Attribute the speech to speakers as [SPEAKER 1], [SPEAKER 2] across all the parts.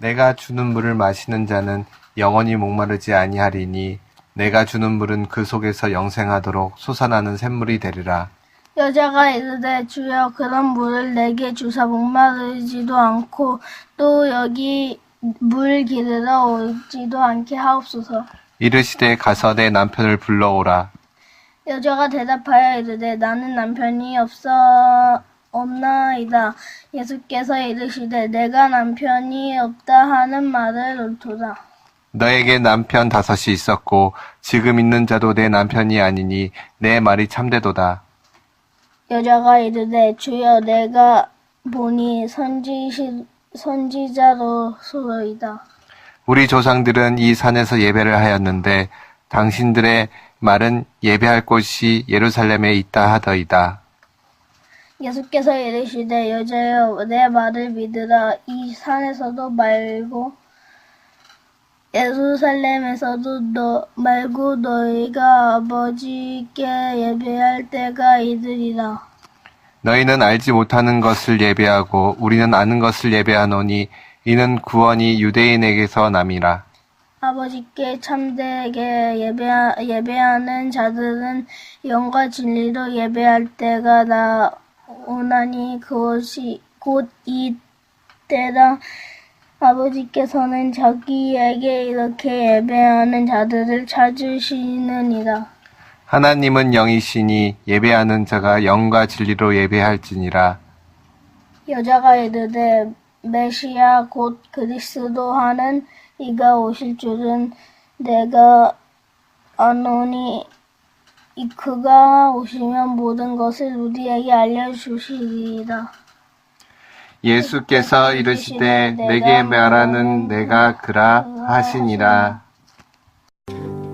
[SPEAKER 1] 내가 주는 물을 마시는 자는 영원히 목마르지 아니하리니 내가 주는 물은 그 속에서 영생하도록 솟아나는 샘물이 되리라.
[SPEAKER 2] 여자가 이르되 주여 그런 물을 내게 주사 목마르지도 않고 또 여기 물 기르러 오지도 않게 하옵소서.
[SPEAKER 1] 이르시되 가서 내 남편을 불러오라.
[SPEAKER 2] 여자가 대답하여 이르되 나는 남편이 없나이다. 예수께서 이르시되 내가 남편이 없다 하는 말을 옳도다.
[SPEAKER 1] 너에게 남편 5이 있었고 지금 있는 자도 내 남편이 아니니 내 말이 참되도다.
[SPEAKER 2] 여자가 이르되 주여 내가 보니 선지자로소이다.
[SPEAKER 1] 우리 조상들은 이 산에서 예배를 하였는데 당신들의 말은 예배할 곳이 예루살렘에 있다 하더이다.
[SPEAKER 2] 예수께서 이르시되 여자여 내 말을 믿으라. 이 산에서도 말고 예루살렘에서도 말고 너희가 아버지께 예배할 때가 이르리라.
[SPEAKER 1] 너희는 알지 못하는 것을 예배하고 우리는 아는 것을 예배하노니 이는 구원이 유대인에게서 남이라.
[SPEAKER 2] 아버지께 참되게 예배하는 자들은 영과 진리로 예배할 때가 나오나니 그것이 곧 이 때라. 아버지께서는 자기에게 이렇게 예배하는 자들을 찾으시느니라.
[SPEAKER 1] 하나님은 영이시니 예배하는 자가 영과 진리로 예배할지니라.
[SPEAKER 2] 여자가 이르되 메시아 곧 그리스도 하는 이가 오실 줄은 내가 아노니 그가 오시면 모든 것을 우리에게 알려주시리라.
[SPEAKER 1] 예수께서 이르시되 내게 말하는 내가 그라 하시니라.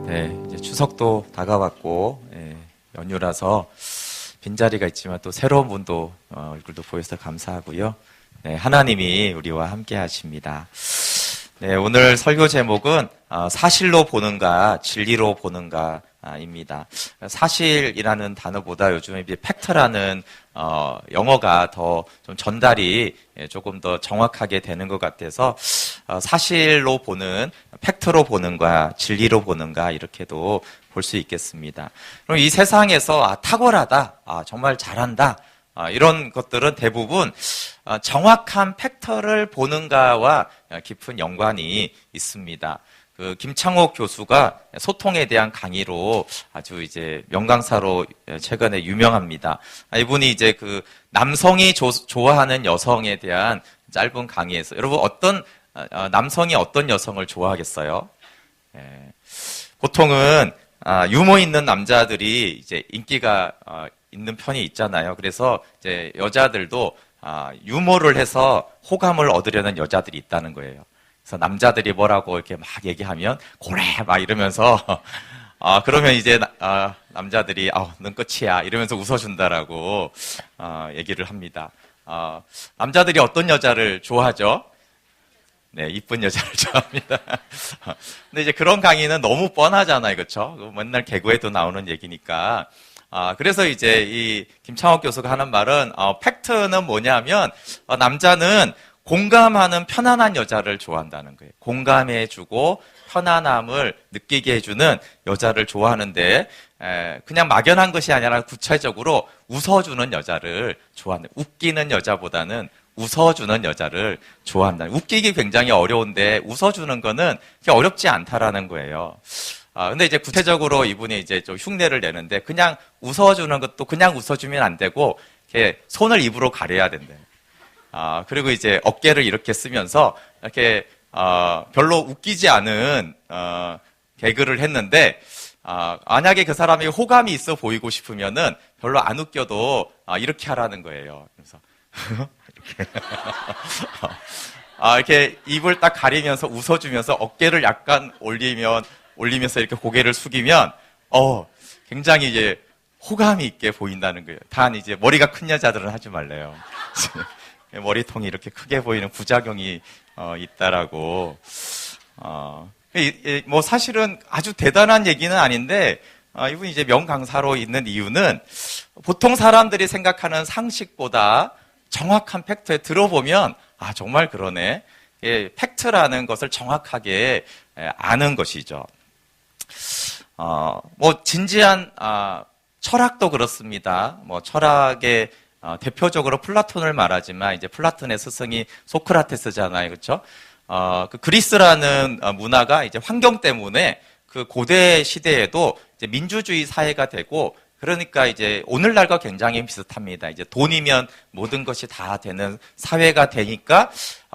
[SPEAKER 3] 네, 이제 추석도 다가왔고 연휴라서 빈자리가 있지만 또 새로운 분도 얼굴도 보여서 감사하고요. 네, 하나님이 우리와 함께 하십니다. 네, 오늘 설교 제목은 사실로 보는가 진리로 보는가 입니다. 사실이라는 단어보다 요즘에 이제 팩트라는 영어가 더 좀 전달이 조금 더 정확하게 되는 것 같아서 사실로 보는, 팩트로 보는가 진리로 보는가 이렇게도 볼 수 있겠습니다. 그럼 이 세상에서 탁월하다, 정말 잘한다, 이런 것들은 대부분 정확한 팩트를 보는가와 깊은 연관이 있습니다. 그 김창옥 교수가 소통에 대한 강의로 아주 이제 명강사로 최근에 유명합니다. 이분이 이제 그 남성이 좋아하는 여성에 대한 짧은 강의에서 여러분 남성이 어떤 여성을 좋아하겠어요? 보통은 유머 있는 남자들이 이제 인기가 있는 편이 있잖아요. 그래서 이제 여자들도 유머를 해서 호감을 얻으려는 여자들이 있다는 거예요. 그래서 남자들이 뭐라고 이렇게 막 얘기하면 고래 막 이러면서 그러면 이제 남자들이 넌 끝이야 이러면서 웃어준다라고 얘기를 합니다. 남자들이 어떤 여자를 좋아하죠? 네, 이쁜 여자를 좋아합니다. 근데 이제 그런 강의는 너무 뻔하잖아요, 그렇죠? 맨날 개그에도 나오는 얘기니까. 그래서 이제 이 김창옥 교수가 하는 말은 팩트는 뭐냐면 남자는 공감하는 편안한 여자를 좋아한다는 거예요. 공감해주고 편안함을 느끼게 해주는 여자를 좋아하는데 그냥 막연한 것이 아니라 구체적으로 웃어주는 여자를 좋아한다. 웃기는 여자보다는 웃어주는 여자를 좋아한다. 웃기기 굉장히 어려운데 웃어주는 거는 그렇게 어렵지 않다라는 거예요. 근데 이제 구체적으로 이분이 이제 좀 흉내를 내는데 그냥 웃어주는 것도 그냥 웃어주면 안 되고 이렇게 손을 입으로 가려야 된대. 그리고 이제 어깨를 이렇게 쓰면서 이렇게 별로 웃기지 않은 개그를 했는데 만약에 그 사람이 호감이 있어 보이고 싶으면은 별로 안 웃겨도 이렇게 하라는 거예요. 그래서 이렇게 이렇게 입을 딱 가리면서 웃어주면서 어깨를 약간 올리면서 이렇게 고개를 숙이면 굉장히 이제 호감이 있게 보인다는 거예요. 단 이제 머리가 큰 여자들은 하지 말래요. 머리통이 이렇게 크게 보이는 부작용이 있다라고. 뭐 사실은 아주 대단한 얘기는 아닌데 이분이 이제 명강사로 있는 이유는 보통 사람들이 생각하는 상식보다 정확한 팩트에 들어보면 정말 그러네. 팩트라는 것을 정확하게 아는 것이죠. 뭐 진지한 철학도 그렇습니다. 뭐 철학의 대표적으로 플라톤을 말하지만 이제 플라톤의 스승이 소크라테스잖아요, 그렇죠? 그 그리스라는 문화가 이제 환경 때문에 그 고대 시대에도 이제 민주주의 사회가 되고 그러니까 이제 오늘날과 굉장히 비슷합니다. 이제 돈이면 모든 것이 다 되는 사회가 되니까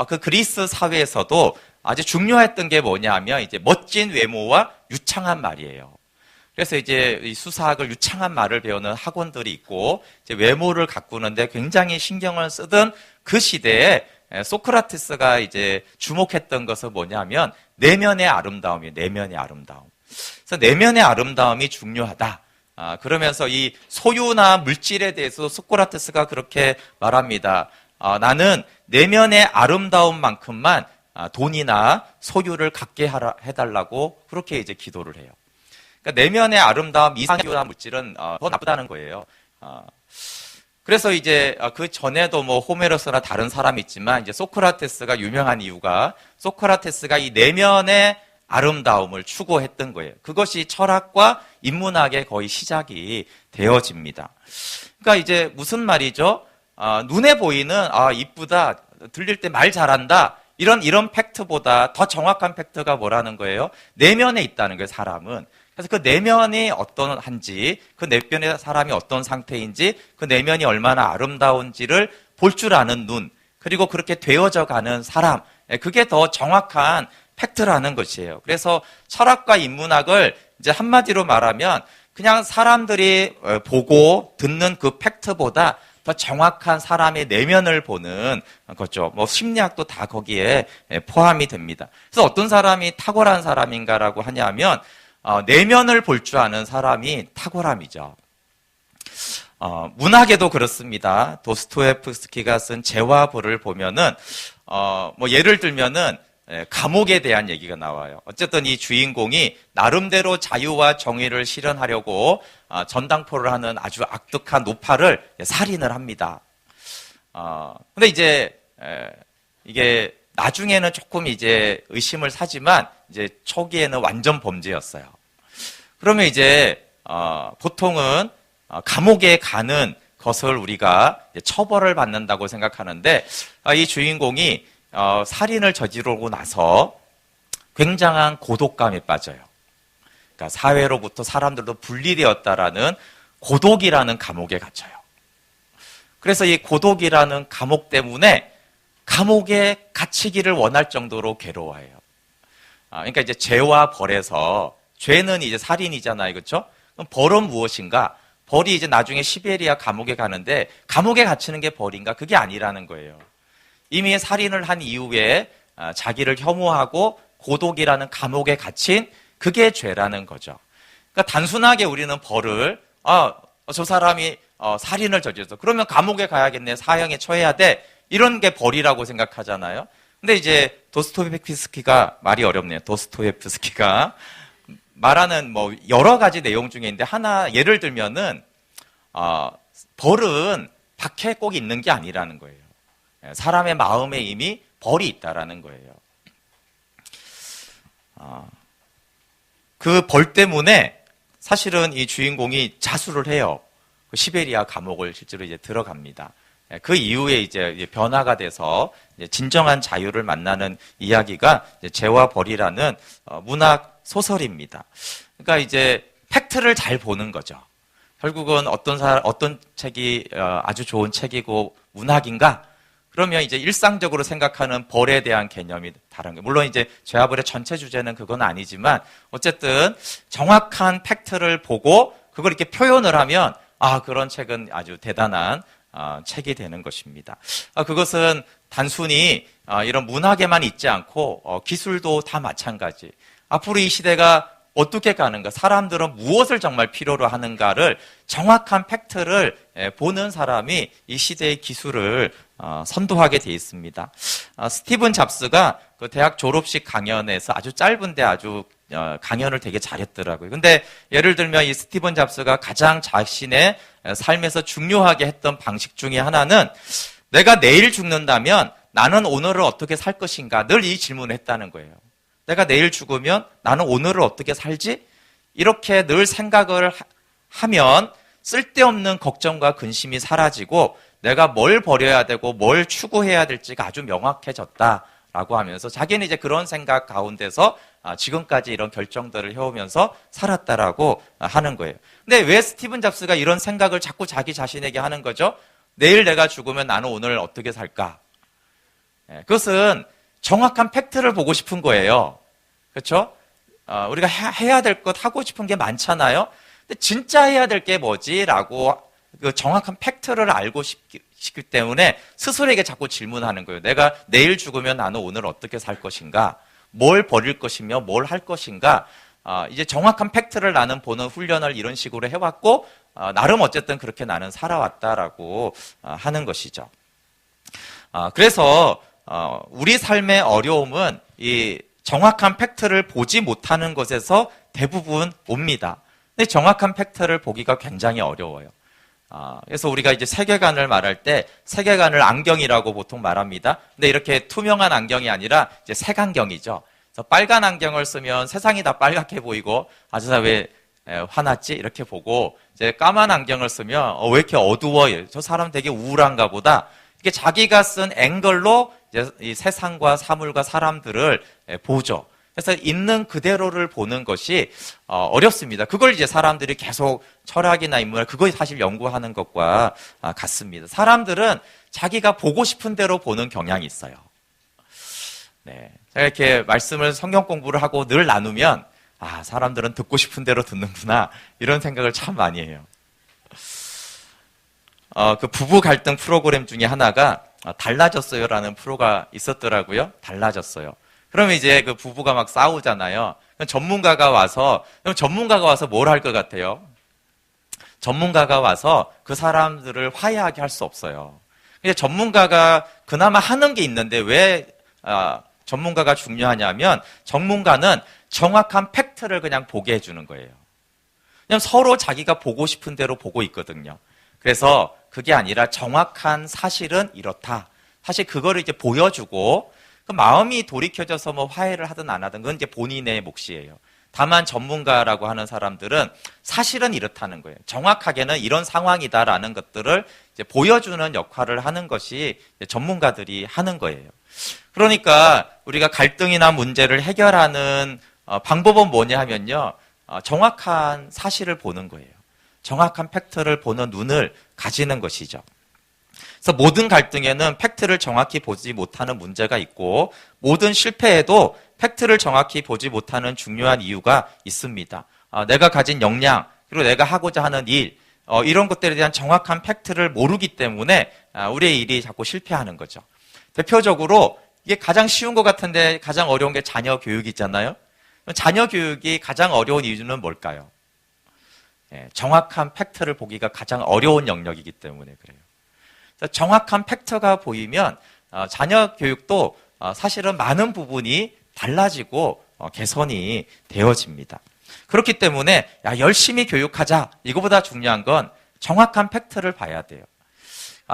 [SPEAKER 3] 그 그리스 사회에서도 아주 중요했던 게 뭐냐면 이제 멋진 외모와 유창한 말이에요. 그래서 이제 이 수사학을 유창한 말을 배우는 학원들이 있고 이제 외모를 가꾸는데 굉장히 신경을 쓰던 그 시대에 소크라테스가 이제 주목했던 것은 뭐냐면 내면의 아름다움이에요. 내면의 아름다움. 그래서 내면의 아름다움이 중요하다. 그러면서 이 소유나 물질에 대해서 소크라테스가 그렇게 말합니다. 나는 내면의 아름다움만큼만 돈이나 소유를 갖게 해달라고 그렇게 이제 기도를 해요. 그러니까 내면의 아름다움 이상이나 물질은 더 나쁘다는 거예요. 그래서 이제 그 전에도 뭐 호메로스나 다른 사람이 있지만 이제 소크라테스가 유명한 이유가 소크라테스가 이 내면의 아름다움을 추구했던 거예요. 그것이 철학과 인문학의 거의 시작이 되어집니다. 그러니까 이제 무슨 말이죠? 눈에 보이는 이쁘다, 들릴 때 말 잘한다 이런 팩트보다 더 정확한 팩트가 뭐라는 거예요? 내면에 있다는 거예요, 사람은. 그래서 그 내면이 어떠한지, 그 내면의 사람이 어떤 상태인지, 그 내면이 얼마나 아름다운지를 볼 줄 아는 눈, 그리고 그렇게 되어져 가는 사람, 그게 더 정확한 팩트라는 것이에요. 그래서 철학과 인문학을 이제 한마디로 말하면 그냥 사람들이 보고 듣는 그 팩트보다 더 정확한 사람의 내면을 보는 거죠. 뭐 심리학도 다 거기에 포함이 됩니다. 그래서 어떤 사람이 탁월한 사람인가라고 하냐면 내면을 볼 줄 아는 사람이 탁월함이죠. 문학에도 그렇습니다. 도스토옙스키가 쓴 죄와 벌을 보면은 뭐 예를 들면은 감옥에 대한 얘기가 나와요. 어쨌든 이 주인공이 나름대로 자유와 정의를 실현하려고 전당포를 하는 아주 악독한 노파를 살인을 합니다. 근데 이제 이게 나중에는 조금 이제 의심을 사지만 이제 초기에는 완전 범죄였어요. 그러면 이제 보통은 감옥에 가는 것을 우리가 처벌을 받는다고 생각하는데 이 주인공이 살인을 저지르고 나서 굉장한 고독감에 빠져요. 그러니까 사회로부터 사람들도 분리되었다라는 고독이라는 감옥에 갇혀요. 그래서 이 고독이라는 감옥 때문에 감옥에 갇히기를 원할 정도로 괴로워해요. 그러니까 이제 죄와 벌에서 죄는 이제 살인이잖아요, 그렇죠? 그럼 벌은 무엇인가? 벌이 이제 나중에 시베리아 감옥에 가는데 감옥에 갇히는 게 벌인가? 그게 아니라는 거예요. 이미 살인을 한 이후에 자기를 혐오하고 고독이라는 감옥에 갇힌 그게 죄라는 거죠. 그러니까 단순하게 우리는 벌을 저 사람이 살인을 저질렀어. 그러면 감옥에 가야겠네. 사형에 처해야 돼. 이런 게 벌이라고 생각하잖아요. 근데 이제 도스토옙스키가 말이 어렵네요. 도스토옙스키가 말하는 뭐 여러 가지 내용 중에 있는데 하나 예를 들면은 벌은 밖에 꼭 있는 게 아니라는 거예요. 사람의 마음에 이미 벌이 있다라는 거예요. 그 벌 때문에 사실은 이 주인공이 자수를 해요. 그 시베리아 감옥을 실제로 이제 들어갑니다. 그 이후에 이제 변화가 돼서 이제 진정한 자유를 만나는 이야기가 이제 죄와 벌이라는 문학 소설입니다. 그러니까 이제 팩트를 잘 보는 거죠. 결국은 어떤 책이 아주 좋은 책이고 문학인가? 그러면 이제 일상적으로 생각하는 벌에 대한 개념이 다른 거예요. 물론 이제 죄와 벌의 전체 주제는 그건 아니지만 어쨌든 정확한 팩트를 보고 그걸 이렇게 표현을 하면 그런 책은 아주 대단한 책이 되는 것입니다. 그것은 단순히 이런 문학에만 있지 않고 기술도 다 마찬가지. 앞으로 이 시대가 어떻게 가는가, 사람들은 무엇을 정말 필요로 하는가를 정확한 팩트를 보는 사람이 이 시대의 기술을 선도하게 돼 있습니다. 스티븐 잡스가 그 대학 졸업식 강연에서 아주 짧은데 아주 강연을 되게 잘했더라고요. 근데 예를 들면 이 스티븐 잡스가 가장 자신의 삶에서 중요하게 했던 방식 중에 하나는 내가 내일 죽는다면 나는 오늘을 어떻게 살 것인가? 늘 이 질문을 했다는 거예요. 내가 내일 죽으면 나는 오늘을 어떻게 살지? 이렇게 늘 생각을 하면 쓸데없는 걱정과 근심이 사라지고 내가 뭘 버려야 되고 뭘 추구해야 될지가 아주 명확해졌다라고 하면서 자기는 이제 그런 생각 가운데서 지금까지 이런 결정들을 해오면서 살았다라고 하는 거예요. 근데 왜 스티븐 잡스가 이런 생각을 자꾸 자기 자신에게 하는 거죠? 내일 내가 죽으면 나는 오늘 어떻게 살까? 그것은 정확한 팩트를 보고 싶은 거예요. 그렇죠? 우리가 해야 될 것, 하고 싶은 게 많잖아요. 근데 진짜 해야 될 게 뭐지라고 그 정확한 팩트를 알고 싶기 때문에 스스로에게 자꾸 질문하는 거예요. 내가 내일 죽으면 나는 오늘 어떻게 살 것인가? 뭘 버릴 것이며 뭘 할 것인가? 이제 정확한 팩트를 나는 보는 훈련을 이런 식으로 해왔고 나름 어쨌든 그렇게 나는 살아왔다라고 하는 것이죠. 그래서 우리 삶의 어려움은 이 정확한 팩트를 보지 못하는 것에서 대부분 옵니다. 근데 정확한 팩트를 보기가 굉장히 어려워요. 그래서 우리가 이제 세계관을 말할 때 세계관을 안경이라고 보통 말합니다. 근데 이렇게 투명한 안경이 아니라 이제 색안경이죠. 그래서 빨간 안경을 쓰면 세상이 다 빨갛게 보이고 저 사람 왜 화났지? 이렇게 보고 이제 까만 안경을 쓰면 왜 이렇게 어두워? 저 사람 되게 우울한가 보다. 이게 자기가 쓴 앵글로 이제 이 세상과 사물과 사람들을 보죠. 그래서 있는 그대로를 보는 것이 어렵습니다. 그걸 이제 사람들이 계속 철학이나 인문학 그걸 사실 연구하는 것과 같습니다. 사람들은 자기가 보고 싶은 대로 보는 경향이 있어요. 네, 제가 이렇게 말씀을 성경 공부를 하고 늘 나누면 사람들은 듣고 싶은 대로 듣는구나 이런 생각을 참 많이 해요. 그 부부 갈등 프로그램 중에 하나가 달라졌어요라는 프로가 있었더라고요. 달라졌어요. 그러면 이제 그 부부가 막 싸우잖아요. 그럼 전문가가 와서 뭘 할 것 같아요? 전문가가 와서 그 사람들을 화해하게 할 수 없어요. 근데 전문가가 그나마 하는 게 있는데 왜 전문가가 중요하냐면 전문가는 정확한 팩트를 그냥 보게 해주는 거예요. 그냥 서로 자기가 보고 싶은 대로 보고 있거든요. 그래서 그게 아니라 정확한 사실은 이렇다. 사실 그거를 이제 보여주고 그 마음이 돌이켜져서 뭐 화해를 하든 안 하든 그건 이제 본인의 몫이에요. 다만 전문가라고 하는 사람들은 사실은 이렇다는 거예요. 정확하게는 이런 상황이다라는 것들을 이제 보여주는 역할을 하는 것이 전문가들이 하는 거예요. 그러니까 우리가 갈등이나 문제를 해결하는 방법은 뭐냐 하면요. 정확한 사실을 보는 거예요. 정확한 팩트를 보는 눈을 가지는 것이죠. 그래서 모든 갈등에는 팩트를 정확히 보지 못하는 문제가 있고 모든 실패에도 팩트를 정확히 보지 못하는 중요한 이유가 있습니다. 내가 가진 역량 그리고 내가 하고자 하는 일 이런 것들에 대한 정확한 팩트를 모르기 때문에 우리의 일이 자꾸 실패하는 거죠. 대표적으로 이게 가장 쉬운 것 같은데 가장 어려운 게 자녀 교육이잖아요. 자녀 교육이 가장 어려운 이유는 뭘까요? 정확한 팩트를 보기가 가장 어려운 영역이기 때문에 그래요. 정확한 팩트가 보이면 자녀 교육도 사실은 많은 부분이 달라지고 개선이 되어집니다. 그렇기 때문에 열심히 교육하자 이거보다 중요한 건 정확한 팩트를 봐야 돼요.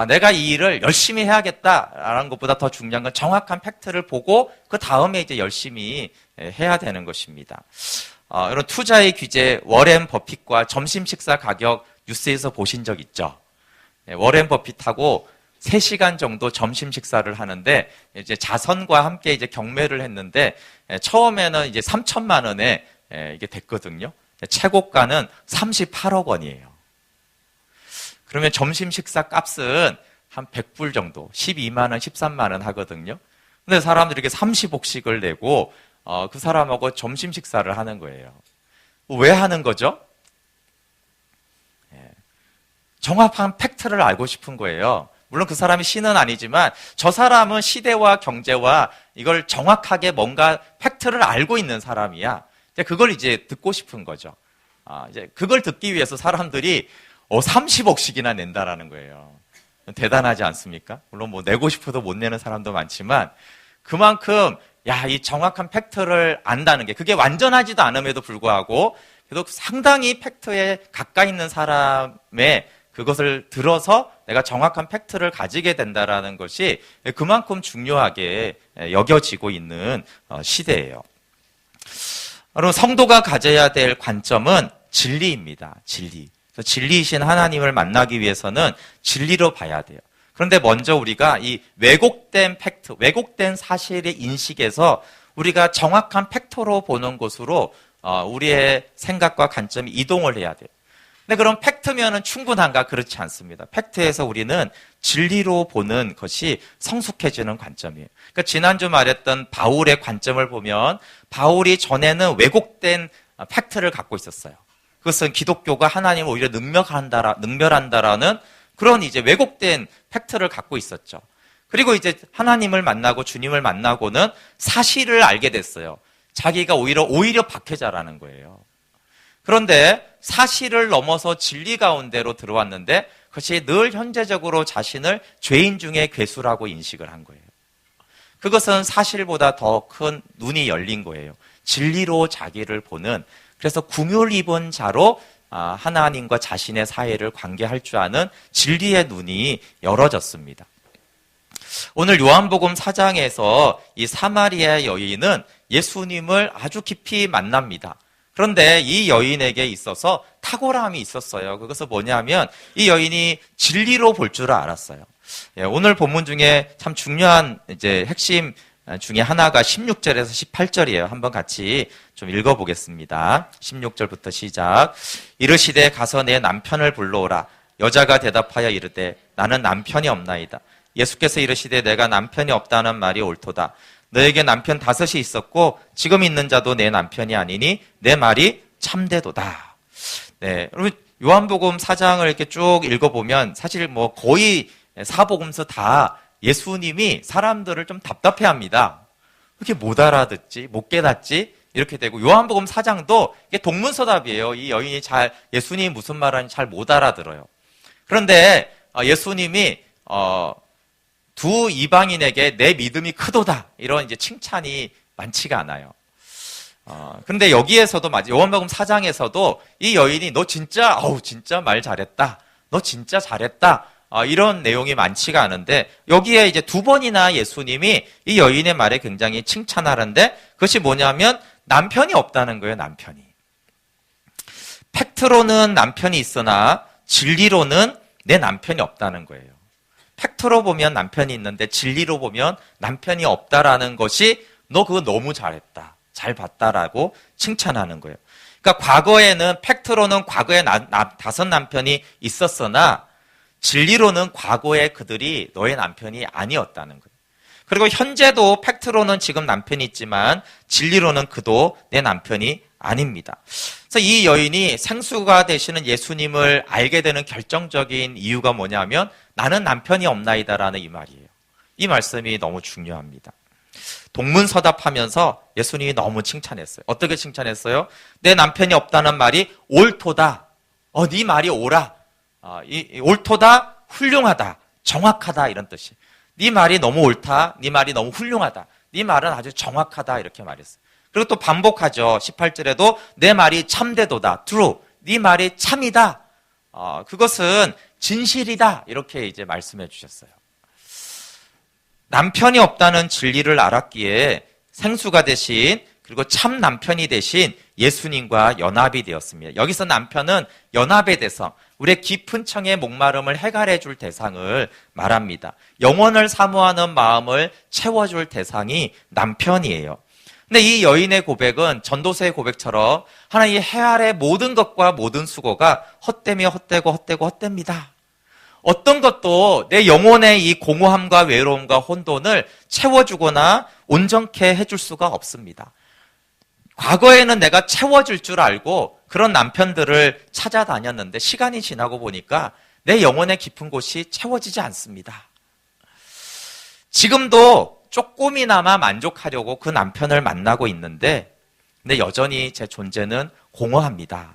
[SPEAKER 3] 내가 이 일을 열심히 해야겠다라는 것보다 더 중요한 건 정확한 팩트를 보고 그 다음에 이제 열심히 해야 되는 것입니다. 이런 투자의 규제 워렌 버핏과 점심 식사 가격 뉴스에서 보신 적 있죠? 워렌 버핏하고 3시간 정도 점심 식사를 하는데 이제 자선과 함께 이제 경매를 했는데 처음에는 이제 3천만 원에 이게 됐거든요. 최고가는 38억 원이에요. 그러면 점심 식사 값은 한 100불 정도, 12만 원, 13만 원 하거든요. 근데 사람들이 이렇게 30억씩을 내고 그 사람하고 점심 식사를 하는 거예요. 왜 하는 거죠? 정확한 팩트를 알고 싶은 거예요. 물론 그 사람이 신은 아니지만 저 사람은 시대와 경제와 이걸 정확하게 뭔가 팩트를 알고 있는 사람이야. 그걸 이제 듣고 싶은 거죠. 이제 그걸 듣기 위해서 사람들이 30억씩이나 낸다라는 거예요. 대단하지 않습니까? 물론 뭐 내고 싶어도 못 내는 사람도 많지만 그만큼 이 정확한 팩트를 안다는 게 그게 완전하지도 않음에도 불구하고 그래도 상당히 팩트에 가까이 있는 사람의 그것을 들어서 내가 정확한 팩트를 가지게 된다라는 것이 그만큼 중요하게 여겨지고 있는 시대예요. 여러분, 성도가 가져야 될 관점은 진리입니다. 진리. 진리이신 하나님을 만나기 위해서는 진리로 봐야 돼요. 그런데 먼저 우리가 이 왜곡된 팩트, 왜곡된 사실의 인식에서 우리가 정확한 팩토로 보는 곳으로 우리의 생각과 관점이 이동을 해야 돼요. 근데 그럼 팩트면은 충분한가? 그렇지 않습니다. 팩트에서 우리는 진리로 보는 것이 성숙해지는 관점이에요. 그러니까 지난주 말했던 바울의 관점을 보면 바울이 전에는 왜곡된 팩트를 갖고 있었어요. 그것은 기독교가 하나님을 오히려 능멸한다라는 그런 이제 왜곡된 팩트를 갖고 있었죠. 그리고 이제 하나님을 만나고 주님을 만나고는 사실을 알게 됐어요. 자기가 오히려 박해자라는 거예요. 그런데 사실을 넘어서 진리 가운데로 들어왔는데 그것이 늘 현재적으로 자신을 죄인 중에 괴수라고 인식을 한 거예요. 그것은 사실보다 더 큰 눈이 열린 거예요. 진리로 자기를 보는, 그래서 궁율 입은 자로 하나님과 자신의 사이를 관계할 줄 아는 진리의 눈이 열어졌습니다. 오늘 요한복음 4장에서 이 사마리아 여인은 예수님을 아주 깊이 만납니다. 그런데 이 여인에게 있어서 탁월함이 있었어요. 그것은 뭐냐면 이 여인이 진리로 볼 줄을 알았어요. 오늘 본문 중에 참 중요한 이제 핵심 중에 하나가 16절에서 18절이에요. 한번 같이 좀 읽어보겠습니다. 16절부터 시작. 이르시되 가서 내 남편을 불러오라. 여자가 대답하여 이르되 나는 남편이 없나이다. 예수께서 이르시되 내가 남편이 없다는 말이 옳도다. 너에게 남편 5이 있었고 지금 있는 자도 내 남편이 아니니 내 말이 참되도다. 네, 여러분 요한복음 4장을 이렇게 쭉 읽어보면 사실 뭐 거의 사복음서 다 예수님이 사람들을 좀 답답해합니다. 이렇게 못 알아듣지, 못 깨닫지 이렇게 되고 요한복음 4장도 이게 동문서답이에요. 이 여인이 예수님이 무슨 말하는지 잘 못 알아들어요. 그런데 예수님이 두 이방인에게 내 믿음이 크도다 이런 이제 칭찬이 많지가 않아요. 근데 여기에서도 요한복음 4장에서도 이 여인이 너 진짜 진짜 말 잘했다. 너 진짜 잘했다. 이런 내용이 많지가 않은데 여기에 이제 2번이나 예수님이 이 여인의 말에 굉장히 칭찬하는데 그것이 뭐냐면 남편이 없다는 거예요. 남편이. 팩트로는 남편이 있으나 진리로는 내 남편이 없다는 거예요. 팩트로 보면 남편이 있는데 진리로 보면 남편이 없다라는 것이 너 그거 너무 잘했다. 잘 봤다라고 칭찬하는 거예요. 그러니까 과거에는 팩트로는 과거에 5 남편이 있었으나 진리로는 과거에 그들이 너의 남편이 아니었다는 거예요. 그리고 현재도 팩트로는 지금 남편이 있지만 진리로는 그도 내 남편이 아닙니다. 그래서 이 여인이 생수가 되시는 예수님을 알게 되는 결정적인 이유가 뭐냐면 나는 남편이 없나이다라는 이 말이에요. 이 말씀이 너무 중요합니다. 동문서답하면서 예수님이 너무 칭찬했어요. 어떻게 칭찬했어요? 내 남편이 없다는 말이 옳도다. 네 말이 옳아. 이 옳도다, 훌륭하다, 정확하다 이런 뜻이. 네 말이 너무 옳다, 네 말이 너무 훌륭하다, 네 말은 아주 정확하다 이렇게 말했어요. 그리고 또 반복하죠. 18절에도 내 말이 참되도다, true, 네 말이 참이다, 그것은 진실이다 이렇게 이제 말씀해 주셨어요. 남편이 없다는 진리를 알았기에 생수가 되신 그리고 참 남편이 되신 예수님과 연합이 되었습니다. 여기서 남편은 연합의 대상, 우리의 깊은 청의 목마름을 해결해 줄 대상을 말합니다. 영혼을 사모하는 마음을 채워줄 대상이 남편이에요. 근데 이 여인의 고백은 전도서의 고백처럼 하나님의 해아래 모든 것과 모든 수고가 헛되며 헛되고 헛되고 헛됩니다. 어떤 것도 내 영혼의 이 공허함과 외로움과 혼돈을 채워주거나 온전케 해줄 수가 없습니다. 과거에는 내가 채워줄 줄 알고 그런 남편들을 찾아다녔는데 시간이 지나고 보니까 내 영혼의 깊은 곳이 채워지지 않습니다. 지금도 조금이나마 만족하려고 그 남편을 만나고 있는데 근데 여전히 제 존재는 공허합니다.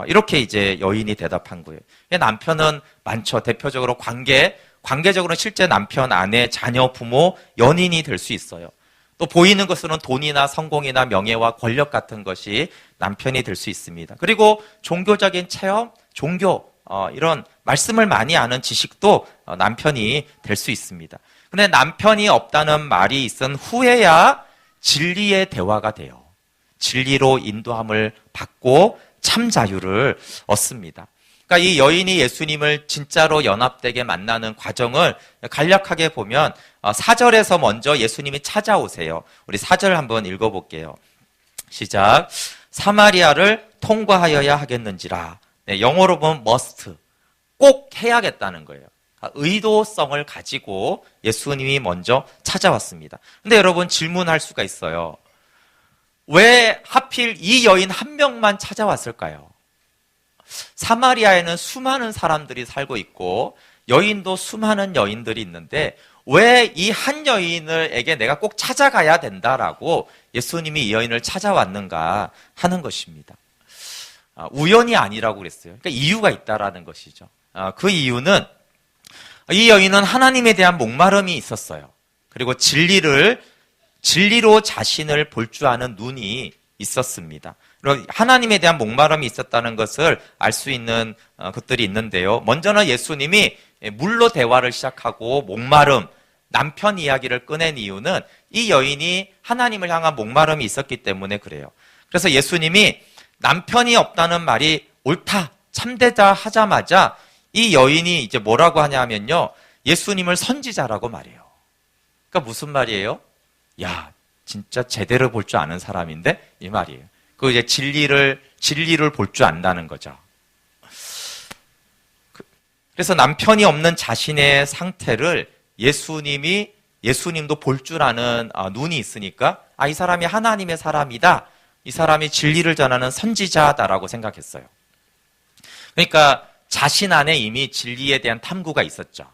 [SPEAKER 3] 이렇게 이제 여인이 대답한 거예요. 남편은 많죠. 대표적으로 관계적으로는 실제 남편, 아내, 자녀, 부모, 연인이 될 수 있어요. 또 보이는 것으로는 돈이나 성공이나 명예와 권력 같은 것이 남편이 될 수 있습니다. 그리고 종교적인 체험, 종교 이런 말씀을 많이 아는 지식도 남편이 될 수 있습니다. 근데 남편이 없다는 말이 있은 후에야 진리의 대화가 돼요. 진리로 인도함을 받고 참 자유를 얻습니다. 그러니까 이 여인이 예수님을 진짜로 연합되게 만나는 과정을 간략하게 보면 4절에서 먼저 예수님이 찾아오세요. 우리 4절 한번 읽어볼게요. 시작. 사마리아를 통과하여야 하겠는지라. 네, 영어로 보면 must. 꼭 해야겠다는 거예요. 의도성을 가지고 예수님이 먼저 찾아왔습니다. 근데 여러분 질문할 수가 있어요. 왜 하필 이 여인 한 명만 찾아왔을까요? 사마리아에는 수많은 사람들이 살고 있고 여인도 수많은 여인들이 있는데 왜 이 한 여인에게 내가 꼭 찾아가야 된다라고 예수님이 이 여인을 찾아왔는가 하는 것입니다. 우연이 아니라고 그랬어요. 그러니까 이유가 있다라는 것이죠. 그 이유는 이 여인은 하나님에 대한 목마름이 있었어요. 그리고 진리로 자신을 볼 줄 아는 눈이 있었습니다. 하나님에 대한 목마름이 있었다는 것을 알 수 있는 것들이 있는데요. 먼저는 예수님이 물로 대화를 시작하고 목마름, 남편 이야기를 꺼낸 이유는 이 여인이 하나님을 향한 목마름이 있었기 때문에 그래요. 그래서 예수님이 남편이 없다는 말이 옳다, 참되다 하자마자 이 여인이 이제 뭐라고 하냐면요. 예수님을 선지자라고 말해요. 그러니까 무슨 말이에요? 야, 진짜 제대로 볼 줄 아는 사람인데? 이 말이에요. 그 이제 진리를 볼 줄 안다는 거죠. 그래서 남편이 없는 자신의 상태를 예수님도 볼 줄 아는 눈이 있으니까 이 사람이 하나님의 사람이다. 이 사람이 진리를 전하는 선지자다라고 생각했어요. 그러니까 자신 안에 이미 진리에 대한 탐구가 있었죠.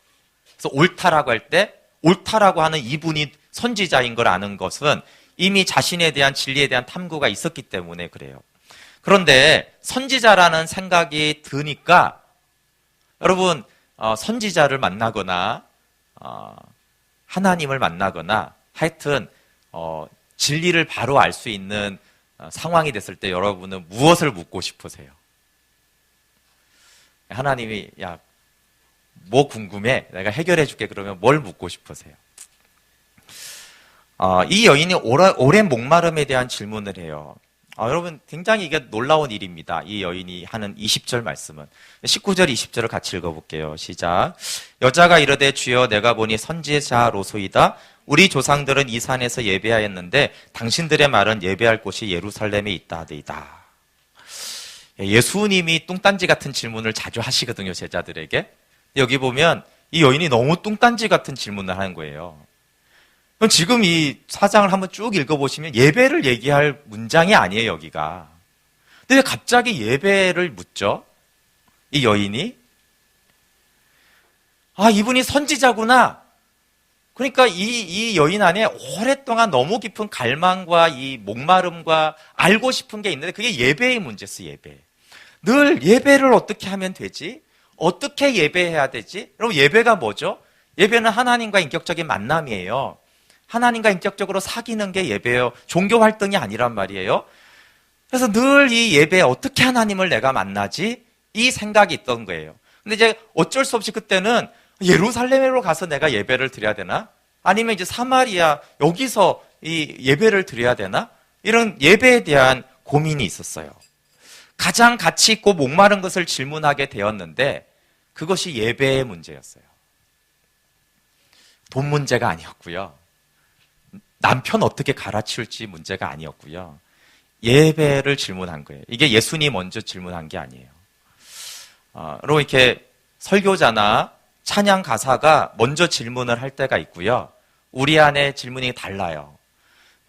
[SPEAKER 3] 그래서 옳다라고 할 때 옳다라고 하는 이분이 선지자인 걸 아는 것은 이미 자신에 대한 진리에 대한 탐구가 있었기 때문에 그래요. 그런데 선지자라는 생각이 드니까 여러분 선지자를 만나거나 하나님을 만나거나 하여튼 진리를 바로 알 수 있는 상황이 됐을 때 여러분은 무엇을 묻고 싶으세요? 하나님이 야, 뭐 궁금해? 내가 해결해 줄게. 그러면 뭘 묻고 싶으세요? 이 여인이 오랜 목마름에 대한 질문을 해요. 여러분 굉장히 이게 놀라운 일입니다. 이 여인이 하는 20절 말씀은 19절 20절을 같이 읽어볼게요. 시작. 여자가 이르되 주여 내가 보니 선지자로소이다. 우리 조상들은 이 산에서 예배하였는데 당신들의 말은 예배할 곳이 예루살렘에 있다하이다. 예수님이 뚱딴지 같은 질문을 자주 하시거든요. 제자들에게. 여기 보면 이 여인이 너무 뚱딴지 같은 질문을 하는 거예요. 그럼 지금 이 사장을 한번 쭉 읽어보시면 예배를 얘기할 문장이 아니에요, 여기가. 근데 왜 갑자기 예배를 묻죠? 이 여인이? 이분이 선지자구나. 그러니까 이 여인 안에 오랫동안 너무 깊은 갈망과 이 목마름과 알고 싶은 게 있는데 그게 예배의 문제였어요, 예배. 늘 예배를 어떻게 하면 되지? 어떻게 예배해야 되지? 여러분, 예배가 뭐죠? 예배는 하나님과 인격적인 만남이에요. 하나님과 인격적으로 사귀는 게 예배예요. 종교 활동이 아니란 말이에요. 그래서 늘 이 예배에 어떻게 하나님을 내가 만나지? 이 생각이 있던 거예요. 근데 이제 어쩔 수 없이 그때는 예루살렘으로 가서 내가 예배를 드려야 되나? 아니면 이제 사마리아 여기서 이 예배를 드려야 되나? 이런 예배에 대한 고민이 있었어요. 가장 가치 있고 목마른 것을 질문하게 되었는데 그것이 예배의 문제였어요. 돈 문제가 아니었고요. 남편 어떻게 갈아치울지 문제가 아니었고요. 예배를 질문한 거예요. 이게 예수님이 먼저 질문한 게 아니에요. 여러분 이렇게 설교자나 찬양 가사가 먼저 질문을 할 때가 있고요. 우리 안에 질문이 달라요.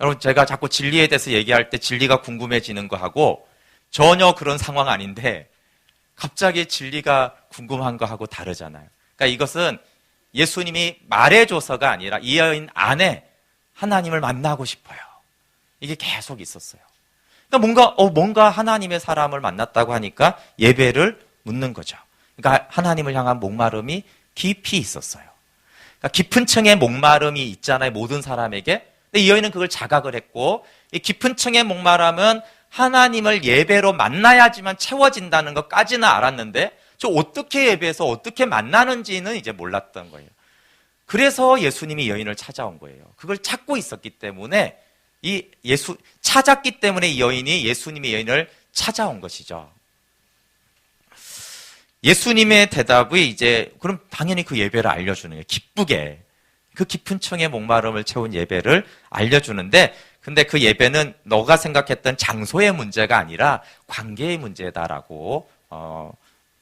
[SPEAKER 3] 여러분 제가 자꾸 진리에 대해서 얘기할 때 진리가 궁금해지는 거하고 전혀 그런 상황 아닌데 갑자기 진리가 궁금한 거하고 다르잖아요. 그러니까 이것은 예수님이 말해줘서가 아니라 이 여인 안에 하나님을 만나고 싶어요. 이게 계속 있었어요. 그러니까 뭔가 하나님의 사람을 만났다고 하니까 예배를 묻는 거죠. 그러니까 하나님을 향한 목마름이 깊이 있었어요. 그러니까 깊은 층의 목마름이 있잖아요. 모든 사람에게. 근데 이 여인은 그걸 자각을 했고 이 깊은 층의 목마름은 하나님을 예배로 만나야지만 채워진다는 것까지는 알았는데 저 어떻게 예배해서 어떻게 만나는지는 이제 몰랐던 거예요. 그래서 예수님이 여인을 찾아온 거예요. 그걸 찾고 있었기 때문에 찾았기 때문에 이 여인이 예수님의 여인을 찾아온 것이죠. 예수님의 대답이 이제 그럼 당연히 그 예배를 알려주는 거예요. 기쁘게 그 깊은 청의 목마름을 채운 예배를 알려주는데, 근데 그 예배는 너가 생각했던 장소의 문제가 아니라 관계의 문제다라고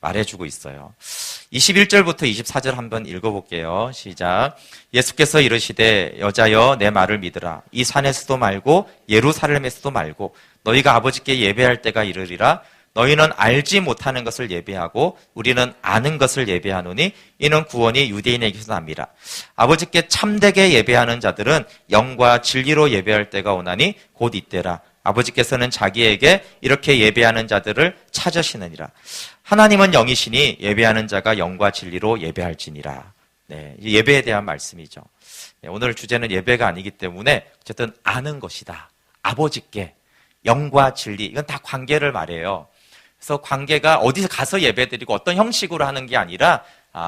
[SPEAKER 3] 말해주고 있어요. 21절부터 24절 한번 읽어볼게요. 시작. 예수께서 이르시되 여자여 내 말을 믿으라. 이 산에서도 말고 예루살렘에서도 말고 너희가 아버지께 예배할 때가 이르리라. 너희는 알지 못하는 것을 예배하고 우리는 아는 것을 예배하노니 이는 구원이 유대인에게서 납니다. 아버지께 참되게 예배하는 자들은 영과 진리로 예배할 때가 오나니 곧 이때라. 아버지께서는 자기에게 이렇게 예배하는 자들을 찾으시느니라. 하나님은 영이시니 예배하는 자가 영과 진리로 예배할지니라. 네, 예배에 대한 말씀이죠. 네, 오늘 주제는 예배가 아니기 때문에 어쨌든 아는 것이다. 아버지께 영과 진리, 이건 다 관계를 말해요. 그래서 관계가 어디서 가서 예배드리고 어떤 형식으로 하는 게 아니라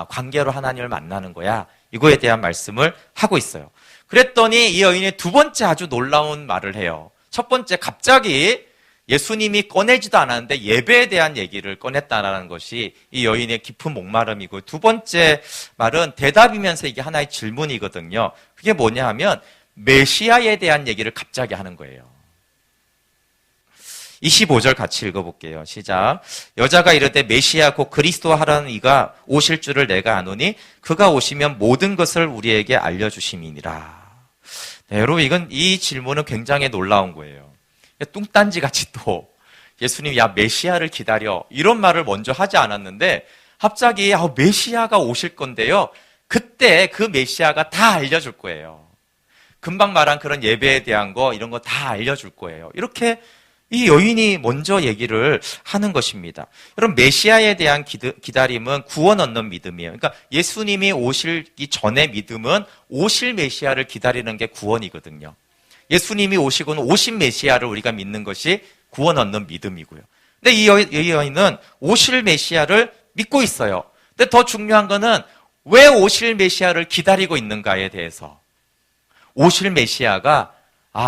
[SPEAKER 3] 관계로 하나님을 만나는 거야. 이거에 대한 말씀을 하고 있어요. 그랬더니 이 여인이 두 번째 아주 놀라운 말을 해요. 첫 번째, 갑자기 예수님이 꺼내지도 않았는데 예배에 대한 얘기를 꺼냈다라는 것이 이 여인의 깊은 목마름이고, 두 번째 말은 대답이면서 이게 하나의 질문이거든요. 그게 뭐냐 하면 메시아에 대한 얘기를 갑자기 하는 거예요. 25절 같이 읽어볼게요. 시작. 여자가 이르되 메시아 곧 그리스도 하라는 이가 오실 줄을 내가 아노니 그가 오시면 모든 것을 우리에게 알려주심이니라. 네, 여러분, 이 질문은 굉장히 놀라운 거예요. 뚱딴지같이 또 예수님이 야 메시아를 기다려 이런 말을 먼저 하지 않았는데 갑자기 메시아가 오실 건데요, 그때 그 메시아가 다 알려줄 거예요. 금방 말한 그런 예배에 대한 거 이런 거 다 알려줄 거예요. 이렇게 이 여인이 먼저 얘기를 하는 것입니다. 여러분, 메시아에 대한 기다림은 구원 얻는 믿음이에요. 그러니까 예수님이 오시기 전의 믿음은 오실 메시아를 기다리는 게 구원이거든요. 예수님이 오시고는 오신 메시아를 우리가 믿는 것이 구원 얻는 믿음이고요. 근데 이 여인은 오실 메시아를 믿고 있어요. 근데 더 중요한 거는 왜 오실 메시아를 기다리고 있는가에 대해서. 오실 메시아가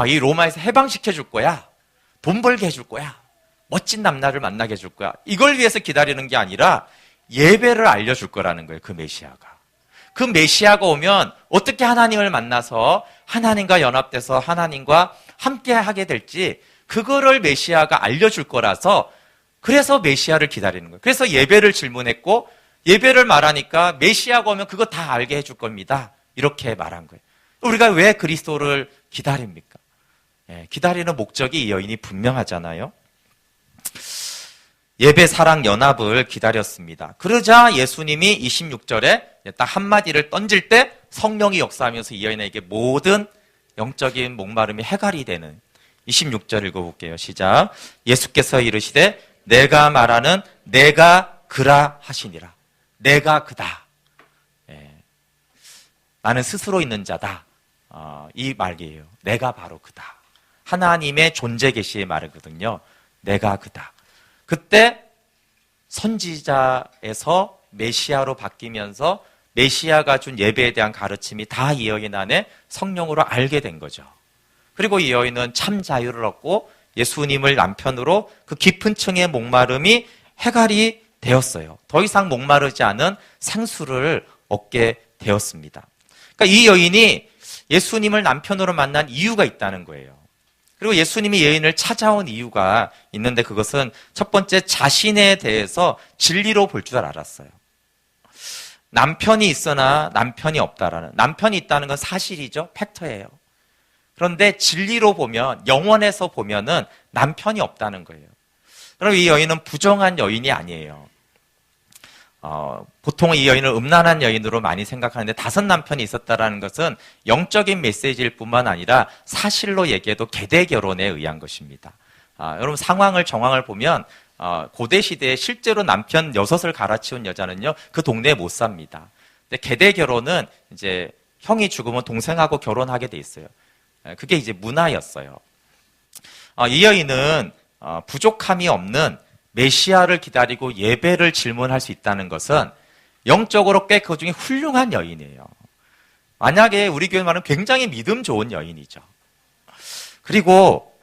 [SPEAKER 3] 이 로마에서 해방시켜 줄 거야. 돈 벌게 해줄 거야. 멋진 남자를 만나게 해줄 거야. 이걸 위해서 기다리는 게 아니라 예배를 알려줄 거라는 거예요. 그 메시아가. 그 메시아가 오면 어떻게 하나님을 만나서 하나님과 연합돼서 하나님과 함께 하게 될지 그거를 메시아가 알려줄 거라서, 그래서 메시아를 기다리는 거예요. 그래서 예배를 질문했고 예배를 말하니까 메시아가 오면 그거 다 알게 해줄 겁니다. 이렇게 말한 거예요. 우리가 왜 그리스도를 기다립니까? 기다리는 목적이 이 여인이 분명하잖아요. 예배 사랑 연합을 기다렸습니다. 그러자 예수님이 26절에 딱 한마디를 던질 때 성령이 역사하면서 이 여인에게 모든 영적인 목마름이 해갈이 되는 26절 읽어볼게요. 시작. 예수께서 이르시되 내가 말하는 내가 그라 하시니라. 내가 그다. 나는 스스로 있는 자다. 이 말이에요. 내가 바로 그다. 하나님의 존재 계시의 말이거든요. 내가 그다. 그때 선지자에서 메시아로 바뀌면서 메시아가 준 예배에 대한 가르침이 다 이 여인 안에 성령으로 알게 된 거죠. 그리고 이 여인은 참 자유를 얻고 예수님을 남편으로 그 깊은 층의 목마름이 해갈이 되었어요. 더 이상 목마르지 않은 생수를 얻게 되었습니다. 그러니까 이 여인이 예수님을 남편으로 만난 이유가 있다는 거예요. 그리고 예수님이 여인을 찾아온 이유가 있는데, 그것은 첫 번째, 자신에 대해서 진리로 볼 줄 알았어요. 남편이 있으나 남편이 없다라는, 남편이 있다는 건 사실이죠. 팩트예요. 그런데 진리로 보면, 영원에서 보면은 남편이 없다는 거예요. 그럼 이 여인은 부정한 여인이 아니에요. 보통 이 여인을 음란한 여인으로 많이 생각하는데 5 남편이 있었다라는 것은 영적인 메시지일 뿐만 아니라 사실로 얘기해도 계대 결혼에 의한 것입니다. 여러분, 정황을 보면 고대 시대에 실제로 남편 6을 갈아치운 여자는요, 그 동네에 못 삽니다. 근데 계대 결혼은 이제 형이 죽으면 동생하고 결혼하게 돼 있어요. 그게 이제 문화였어요. 이 여인은 부족함이 없는 메시아를 기다리고 예배를 질문할 수 있다는 것은 영적으로 꽤 그 중에 훌륭한 여인이에요. 만약에 우리 교회 말은 굉장히 믿음 좋은 여인이죠. 그리고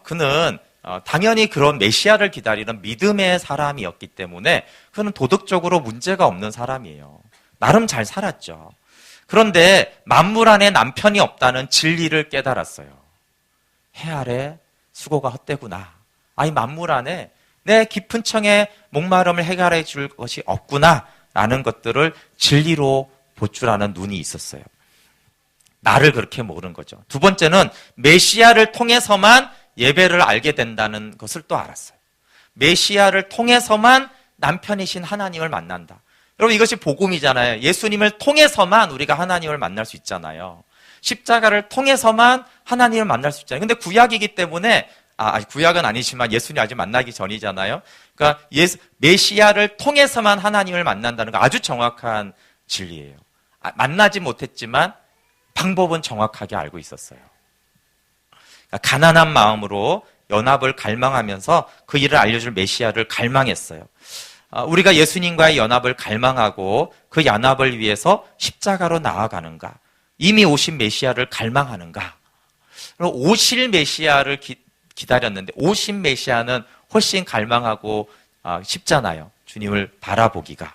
[SPEAKER 3] 그는 당연히 그런 메시아를 기다리는 믿음의 사람이었기 때문에 그는 도덕적으로 문제가 없는 사람이에요. 나름 잘 살았죠. 그런데 만물 안에 남편이 없다는 진리를 깨달았어요. 해 아래 수고가 헛되구나. 이 만물 안에 내 깊은 청의 목마름을 해결해 줄 것이 없구나 라는 것들을 진리로 볼 줄 아는 눈이 있었어요. 나를 그렇게 모른 거죠. 두 번째는 메시아를 통해서만 예배를 알게 된다는 것을 또 알았어요. 메시아를 통해서만 남편이신 하나님을 만난다. 여러분, 이것이 복음이잖아요. 예수님을 통해서만 우리가 하나님을 만날 수 있잖아요. 십자가를 통해서만 하나님을 만날 수 있잖아요. 근데 구약이기 때문에 구약은 아니지만 예수님 아직 만나기 전이잖아요. 그러니까 메시아를 통해서만 하나님을 만난다는 거 아주 정확한 진리예요. 만나지 못했지만 방법은 정확하게 알고 있었어요. 그러니까 가난한 마음으로 연합을 갈망하면서 그 일을 알려줄 메시아를 갈망했어요. 우리가 예수님과의 연합을 갈망하고 그 연합을 위해서 십자가로 나아가는가? 이미 오신 메시아를 갈망하는가? 오실 메시아를 기다렸는데 오신 메시아는 훨씬 갈망하고 쉽잖아요. 주님을 바라보기가.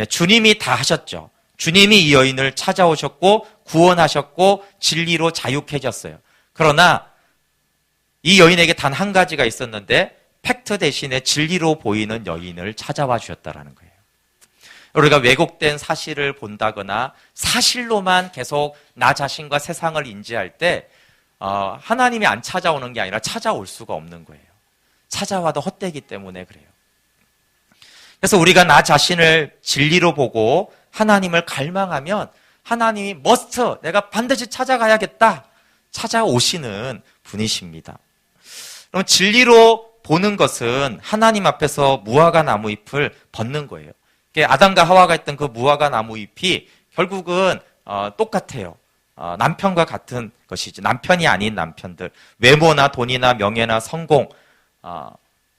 [SPEAKER 3] 주님이 다 하셨죠. 주님이 이 여인을 찾아오셨고 구원하셨고 진리로 자유케 해줬어요. 그러나 이 여인에게 단 한 가지가 있었는데 팩트 대신에 진리로 보이는 여인을 찾아와 주셨다는 거예요. 우리가 왜곡된 사실을 본다거나 사실로만 계속 나 자신과 세상을 인지할 때 하나님이 안 찾아오는 게 아니라 찾아올 수가 없는 거예요. 찾아와도 헛되기 때문에 그래요. 그래서 우리가 나 자신을 진리로 보고 하나님을 갈망하면 하나님이 머스트, 내가 반드시 찾아가야겠다, 찾아오시는 분이십니다. 그럼 진리로 보는 것은 하나님 앞에서 무화과 나무 잎을 벗는 거예요. 아담과 하와가 했던 그 무화과 나무 잎이 결국은 똑같아요. 남편과 같은 것이지. 남편이 아닌 남편들. 외모나 돈이나 명예나 성공,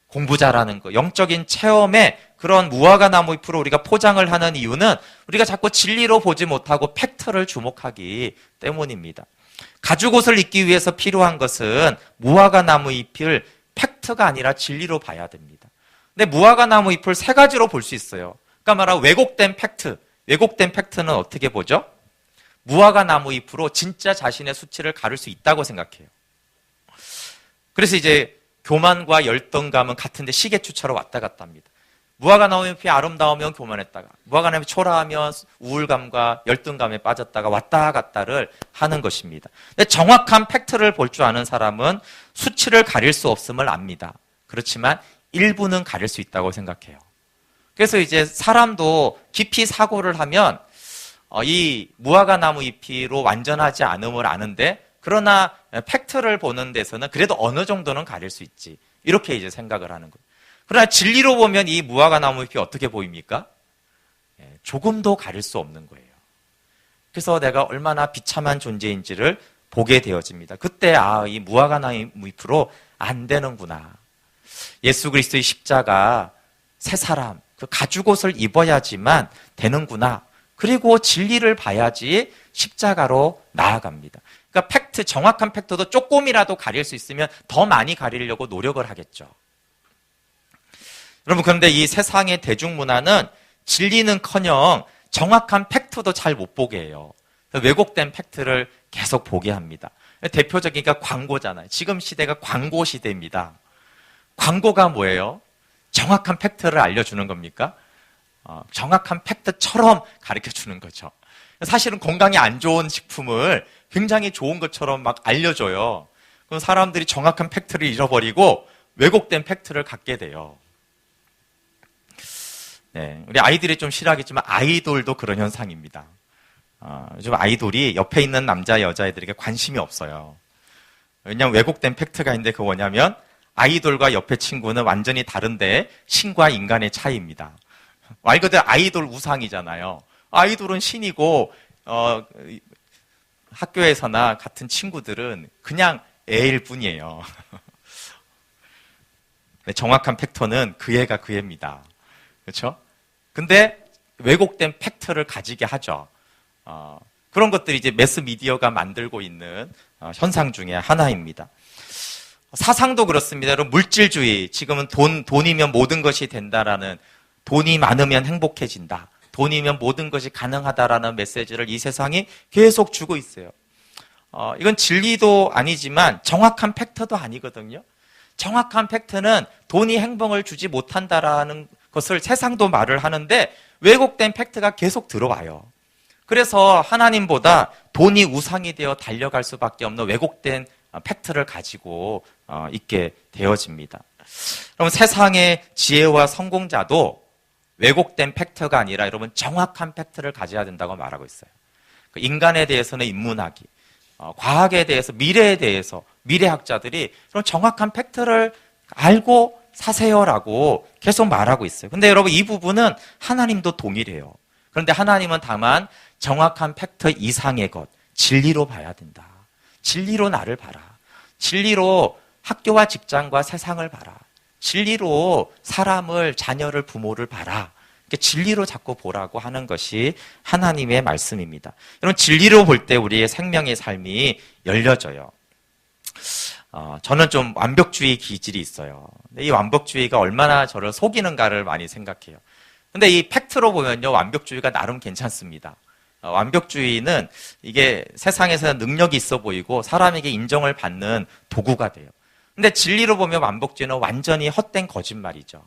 [SPEAKER 3] 공부 잘하는 거, 영적인 체험에 그런 무화과 나무 잎으로 우리가 포장을 하는 이유는 우리가 자꾸 진리로 보지 못하고 팩트를 주목하기 때문입니다. 가죽옷을 입기 위해서 필요한 것은 무화과 나무 잎을 팩트가 아니라 진리로 봐야 됩니다. 근데 무화과 나무 잎을 세 가지로 볼 수 있어요. 그러니까 말하면 왜곡된 팩트. 왜곡된 팩트는 어떻게 보죠? 무화과 나무 잎으로 진짜 자신의 수치를 가릴 수 있다고 생각해요. 그래서 이제 교만과 열등감은 같은데 시계추처럼 왔다 갔다 합니다. 무화과 나무 잎이 아름다우면 교만했다가, 무화과 나무 잎이 초라하면 우울감과 열등감에 빠졌다가 왔다 갔다를 하는 것입니다. 근데 정확한 팩트를 볼 줄 아는 사람은 수치를 가릴 수 없음을 압니다. 그렇지만 일부는 가릴 수 있다고 생각해요. 그래서 이제 사람도 깊이 사고를 하면 이 무화과 나무 잎이로 완전하지 않음을 아는데, 그러나 팩트를 보는 데서는 그래도 어느 정도는 가릴 수 있지, 이렇게 이제 생각을 하는 거예요. 그러나 진리로 보면 이 무화과 나무 잎이 어떻게 보입니까? 조금도 가릴 수 없는 거예요. 그래서 내가 얼마나 비참한 존재인지를 보게 되어집니다. 그때 이 무화과 나무 잎으로 안 되는구나. 예수 그리스도의 십자가, 새 사람, 그 가죽옷을 입어야지만 되는구나. 그리고 진리를 봐야지 십자가로 나아갑니다. 그러니까 팩트, 정확한 팩트도 조금이라도 가릴 수 있으면 더 많이 가리려고 노력을 하겠죠. 여러분, 그런데 이 세상의 대중문화는 진리는커녕 정확한 팩트도 잘 못 보게 해요. 왜곡된 팩트를 계속 보게 합니다. 대표적인 게 광고잖아요. 지금 시대가 광고 시대입니다. 광고가 뭐예요? 정확한 팩트를 알려주는 겁니까? 정확한 팩트처럼 가르쳐주는 거죠. 사실은 건강에 안 좋은 식품을 굉장히 좋은 것처럼 막 알려줘요. 그럼 사람들이 정확한 팩트를 잃어버리고 왜곡된 팩트를 갖게 돼요. 네, 우리 아이들이 좀 싫어하겠지만 아이돌도 그런 현상입니다. 요즘 아이돌이 옆에 있는 남자 여자애들에게 관심이 없어요. 왜냐하면 왜곡된 팩트가 있는데 그거 뭐냐면 아이돌과 옆에 친구는 완전히 다른데 신과 인간의 차이입니다. 말 그대로 아이돌 우상이잖아요. 아이돌은 신이고 학교에서나 같은 친구들은 그냥 애일 뿐이에요. 네, 정확한 팩터는 그 애가 그 애입니다. 그렇죠? 근데 왜곡된 팩트를 가지게 하죠. 그런 것들이 이제 매스미디어가 만들고 있는 현상 중에 하나입니다. 사상도 그렇습니다. 여러분, 물질주의, 지금은 돈이면 모든 것이 된다라는, 돈이 많으면 행복해진다, 돈이면 모든 것이 가능하다라는 메시지를 이 세상이 계속 주고 있어요. 이건 진리도 아니지만 정확한 팩트도 아니거든요. 정확한 팩트는 돈이 행복을 주지 못한다라는 것을 세상도 말을 하는데 왜곡된 팩트가 계속 들어와요. 그래서 하나님보다 돈이 우상이 되어 달려갈 수밖에 없는 왜곡된 팩트를 가지고 있게 되어집니다. 그럼 세상의 지혜와 성공자도 왜곡된 팩트가 아니라 여러분 정확한 팩트를 가져야 된다고 말하고 있어요. 인간에 대해서는 인문학이, 과학에 대해서, 미래에 대해서 미래학자들이 그런 정확한 팩트를 알고 사세요라고 계속 말하고 있어요. 근데 여러분, 이 부분은 하나님도 동일해요. 그런데 하나님은 다만 정확한 팩트 이상의 것, 진리로 봐야 된다. 진리로 나를 봐라. 진리로 학교와 직장과 세상을 봐라. 진리로 사람을, 자녀를, 부모를 봐라. 이렇게 진리로 자꾸 보라고 하는 것이 하나님의 말씀입니다. 여러분, 진리로 볼 때 우리의 생명의 삶이 열려져요. 저는 좀 완벽주의 기질이 있어요. 근데 이 완벽주의가 얼마나 저를 속이는가를 많이 생각해요. 근데 이 팩트로 보면요, 완벽주의가 나름 괜찮습니다. 완벽주의는 이게 세상에서는 능력이 있어 보이고 사람에게 인정을 받는 도구가 돼요. 근데 진리로 보면 완벽주의는 완전히 헛된 거짓말이죠.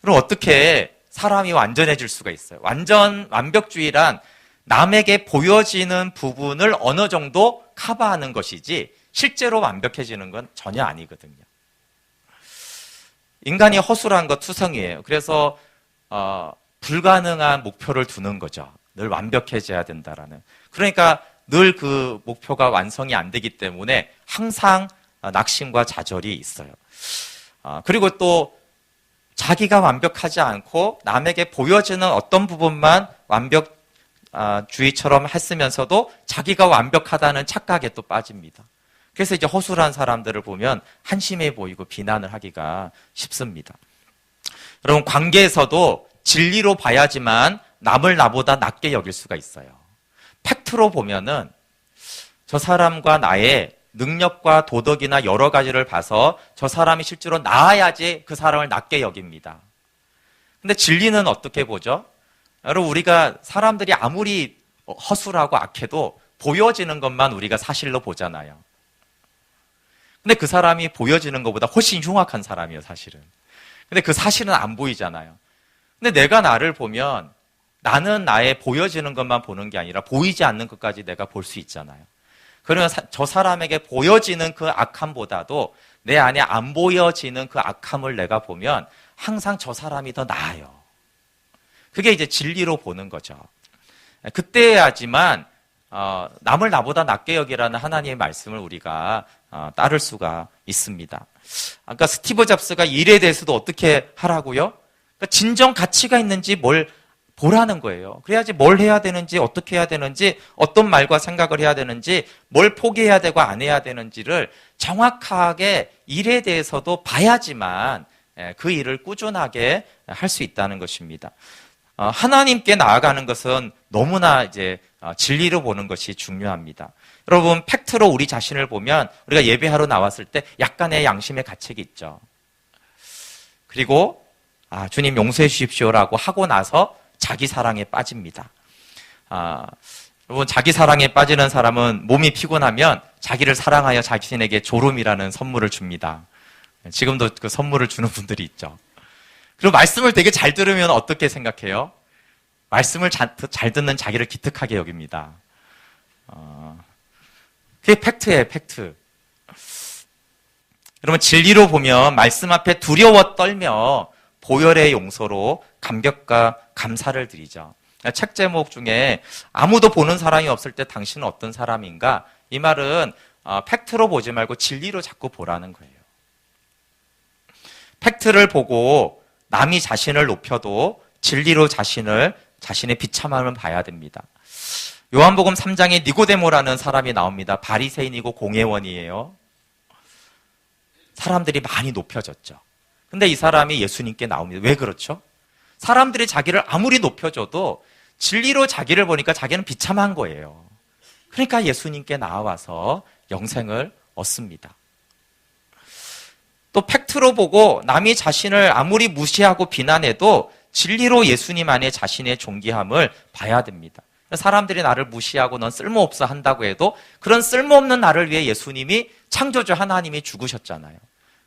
[SPEAKER 3] 그럼 어떻게 사람이 완전해질 수가 있어요? 완벽주의란 남에게 보여지는 부분을 어느 정도 커버하는 것이지 실제로 완벽해지는 건 전혀 아니거든요. 인간이 허술한 거 투성이에요. 그래서 불가능한 목표를 두는 거죠. 늘 완벽해져야 된다라는. 그러니까 늘 그 목표가 완성이 안 되기 때문에 항상 낙심과 좌절이 있어요. 그리고 또 자기가 완벽하지 않고 남에게 보여지는 어떤 부분만 완벽주의처럼 했으면서도 자기가 완벽하다는 착각에 또 빠집니다. 그래서 이제 허술한 사람들을 보면 한심해 보이고 비난을 하기가 쉽습니다. 여러분, 관계에서도 진리로 봐야지만 남을 나보다 낮게 여길 수가 있어요. 팩트로 보면은 저 사람과 나의 능력과 도덕이나 여러 가지를 봐서 저 사람이 실제로 나아야지 그 사람을 낮게 여깁니다. 근데 진리는 어떻게 보죠? 여러분, 우리가 사람들이 아무리 허술하고 악해도 보여지는 것만 우리가 사실로 보잖아요. 근데 그 사람이 보여지는 것보다 훨씬 흉악한 사람이에요, 사실은. 근데 그 사실은 안 보이잖아요. 근데 내가 나를 보면 나는 나의 보여지는 것만 보는 게 아니라 보이지 않는 것까지 내가 볼 수 있잖아요. 그러면 저 사람에게 보여지는 그 악함보다도 내 안에 안 보여지는 그 악함을 내가 보면 항상 저 사람이 더 나아요. 그게 이제 진리로 보는 거죠. 그때야지만 남을 나보다 낮게 여기라는 하나님의 말씀을 우리가 따를 수가 있습니다. 아까 스티브 잡스가 일에 대해서도 어떻게 하라고요? 그러니까 진정 가치가 있는지 뭘 보라는 거예요. 그래야지 뭘 해야 되는지, 어떻게 해야 되는지, 어떤 말과 생각을 해야 되는지, 뭘 포기해야 되고 안 해야 되는지를 정확하게 일에 대해서도 봐야지만 그 일을 꾸준하게 할 수 있다는 것입니다. 하나님께 나아가는 것은 너무나 이제 진리로 보는 것이 중요합니다. 여러분, 팩트로 우리 자신을 보면 우리가 예배하러 나왔을 때 약간의 양심의 가책이 있죠. 그리고 주님 용서해 주십시오라고 하고 나서 자기 사랑에 빠집니다. 여러분, 자기 사랑에 빠지는 사람은 몸이 피곤하면 자기를 사랑하여 자신에게 졸음이라는 선물을 줍니다. 지금도 그 선물을 주는 분들이 있죠. 그리고 말씀을 되게 잘 들으면 어떻게 생각해요? 말씀을 잘 듣는 자기를 기특하게 여깁니다. 그게 팩트예요, 팩트. 여러분, 진리로 보면 말씀 앞에 두려워 떨며 보혈의 용서로 감격과 감사를 드리죠. 책 제목 중에 아무도 보는 사람이 없을 때 당신은 어떤 사람인가? 이 말은 팩트로 보지 말고 진리로 자꾸 보라는 거예요. 팩트를 보고 남이 자신을 높여도 진리로 자신의 비참함을 봐야 됩니다. 요한복음 3장에 니고데모라는 사람이 나옵니다. 바리새인이고 공회원이에요. 사람들이 많이 높여졌죠. 근데 이 사람이 예수님께 나옵니다. 왜 그렇죠? 사람들이 자기를 아무리 높여줘도 진리로 자기를 보니까 자기는 비참한 거예요. 그러니까 예수님께 나와서 영생을 얻습니다. 또 팩트로 보고 남이 자신을 아무리 무시하고 비난해도 진리로 예수님 안에 자신의 존귀함을 봐야 됩니다. 사람들이 나를 무시하고 넌 쓸모없어 한다고 해도 그런 쓸모없는 나를 위해 예수님이 창조주 하나님이 죽으셨잖아요.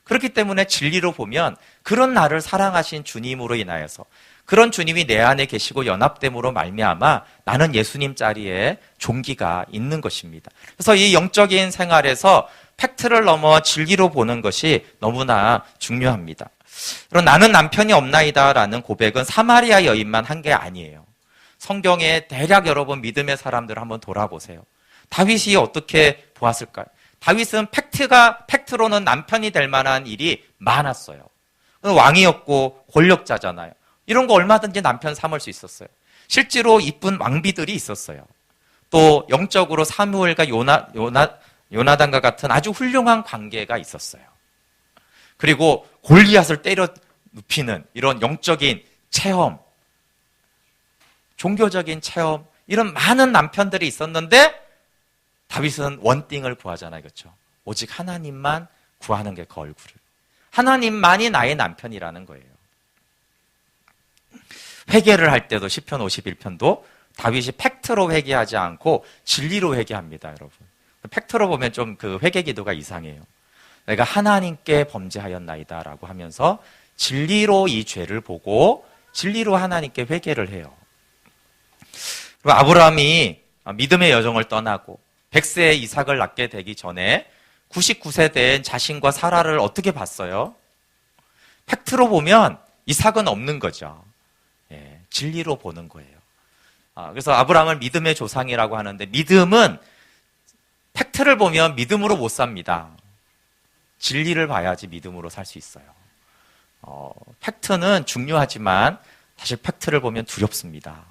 [SPEAKER 3] 그렇기 때문에 진리로 보면 그런 나를 사랑하신 주님으로 인하여서 그런 주님이 내 안에 계시고 연합됨으로 말미암아 나는 예수님 자리에 존귀가 있는 것입니다. 그래서 이 영적인 생활에서 팩트를 넘어 진리로 보는 것이 너무나 중요합니다. 그럼 나는 남편이 없나이다라는 고백은 사마리아 여인만 한 게 아니에요. 성경에 대략 여러분 믿음의 사람들을 한번 돌아보세요. 다윗이 어떻게 보았을까요? 다윗은 팩트로는 남편이 될 만한 일이 많았어요. 왕이었고 권력자잖아요. 이런 거 얼마든지 남편 삼을 수 있었어요. 실제로 이쁜 왕비들이 있었어요. 또 영적으로 사무엘과 요나단과 같은 아주 훌륭한 관계가 있었어요. 그리고 골리앗을 때려 눕히는 이런 영적인 체험, 종교적인 체험, 이런 많은 남편들이 있었는데 다윗은 원띵을 구하잖아요. 그렇죠? 오직 하나님만 구하는 게 그 얼굴을. 하나님만이 나의 남편이라는 거예요. 회개를 할 때도 시편 51편도 다윗이 팩트로 회개하지 않고 진리로 회개합니다, 여러분. 팩트로 보면 좀 그 회개 기도가 이상해요. 내가 하나님께 범죄하였나이다라고 하면서 진리로 이 죄를 보고 진리로 하나님께 회개를 해요. 그리고 아브라함이 믿음의 여정을 떠나고 100세에 이삭을 낳게 되기 전에 99세 된 자신과 사라를 어떻게 봤어요? 팩트로 보면 이삭은 없는 거죠. 예, 진리로 보는 거예요. 그래서 아브라함을 믿음의 조상이라고 하는데 믿음은 팩트를 보면 믿음으로 못 삽니다. 진리를 봐야지 믿음으로 살 수 있어요. 팩트는 중요하지만 사실 팩트를 보면 두렵습니다.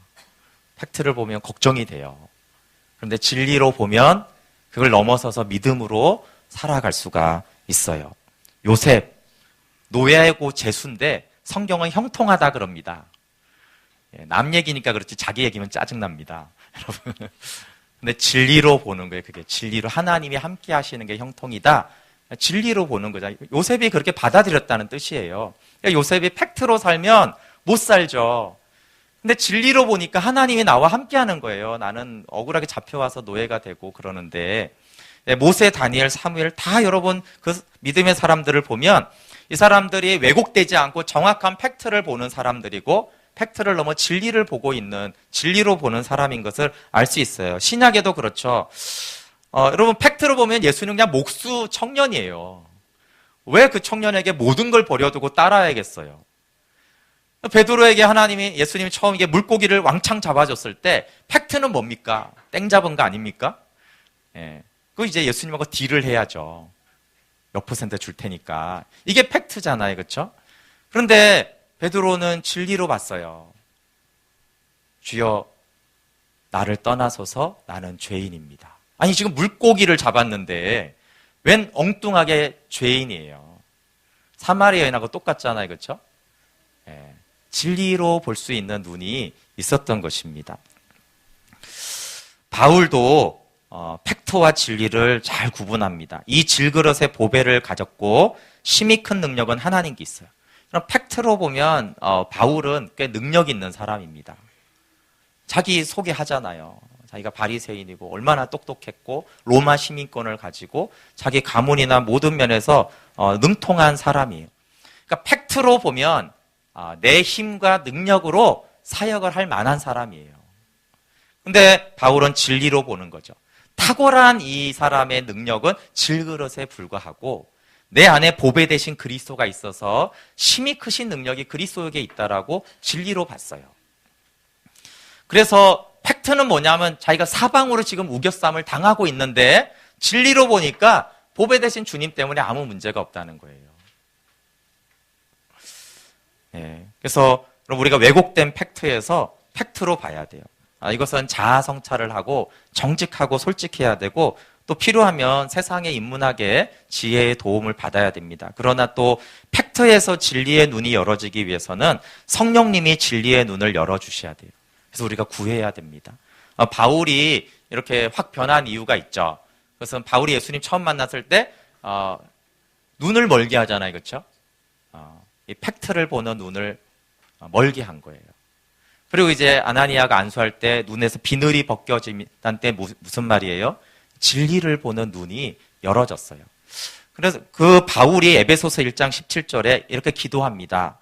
[SPEAKER 3] 팩트를 보면 걱정이 돼요. 그런데 진리로 보면 그걸 넘어서서 믿음으로 살아갈 수가 있어요. 요셉, 노예고 제수인데 성경은 형통하다 그럽니다. 남 얘기니까 그렇지 자기 얘기면 짜증납니다. 여러분. 근데 진리로 보는 거예요. 그게 진리로 하나님이 함께 하시는 게 형통이다. 진리로 보는 거죠. 요셉이 그렇게 받아들였다는 뜻이에요. 그러니까 요셉이 팩트로 살면 못 살죠. 근데 진리로 보니까 하나님이 나와 함께 하는 거예요. 나는 억울하게 잡혀와서 노예가 되고 그러는데 모세, 다니엘, 사무엘 다 여러분 그 믿음의 사람들을 보면 이 사람들이 왜곡되지 않고 정확한 팩트를 보는 사람들이고 팩트를 넘어 진리를 보고 있는 진리로 보는 사람인 것을 알 수 있어요. 신약에도 그렇죠. 여러분 팩트로 보면 예수는 그냥 목수 청년이에요. 왜 그 청년에게 모든 걸 버려두고 따라야겠어요? 베드로에게 예수님이 처음 이게 물고기를 왕창 잡아줬을 때 팩트는 뭡니까? 땡 잡은 거 아닙니까? 예. 그 이제 예수님하고 딜을 해야죠. 몇 퍼센트 줄 테니까. 이게 팩트잖아요. 그렇죠? 그런데 베드로는 진리로 봤어요. 주여, 나를 떠나소서 나는 죄인입니다. 아니 지금 물고기를 잡았는데 웬 엉뚱하게 죄인이에요. 사마리아 여인하고 똑같잖아요. 그렇죠? 예. 진리로 볼 수 있는 눈이 있었던 것입니다. 바울도 팩트와 진리를 잘 구분합니다. 이 질그릇의 보배를 가졌고 심히 큰 능력은 하나님께 있어요. 그럼 팩트로 보면 바울은 꽤 능력 있는 사람입니다. 자기 소개하잖아요. 자기가 바리새인이고 얼마나 똑똑했고 로마 시민권을 가지고 자기 가문이나 모든 면에서 능통한 사람이에요. 그러니까 팩트로 보면 내 힘과 능력으로 사역을 할 만한 사람이에요. 근데 바울은 진리로 보는 거죠. 탁월한 이 사람의 능력은 질그릇에 불과하고 내 안에 보배 대신 그리스도가 있어서 심히 크신 능력이 그리스도에게 있다라고 진리로 봤어요. 그래서 팩트는 뭐냐면 자기가 사방으로 지금 우겨쌈을 당하고 있는데 진리로 보니까 보배 대신 주님 때문에 아무 문제가 없다는 거예요. 네, 그래서 우리가 왜곡된 팩트에서 팩트로 봐야 돼요. 이것은 자아 성찰을 하고 정직하고 솔직해야 되고 또 필요하면 세상의 인문학의 지혜의 도움을 받아야 됩니다. 그러나 또 팩트에서 진리의 눈이 열어지기 위해서는 성령님이 진리의 눈을 열어주셔야 돼요. 그래서 우리가 구해야 됩니다. 바울이 이렇게 확 변한 이유가 있죠. 그래서 바울이 예수님 처음 만났을 때 눈을 멀게 하잖아요. 그렇죠? 이 팩트를 보는 눈을 멀게 한 거예요. 그리고 이제 아나니아가 안수할 때 눈에서 비늘이 벗겨진다는 때 무슨 말이에요? 진리를 보는 눈이 열어졌어요. 그래서 그 바울이 에베소서 1장 17절에 이렇게 기도합니다.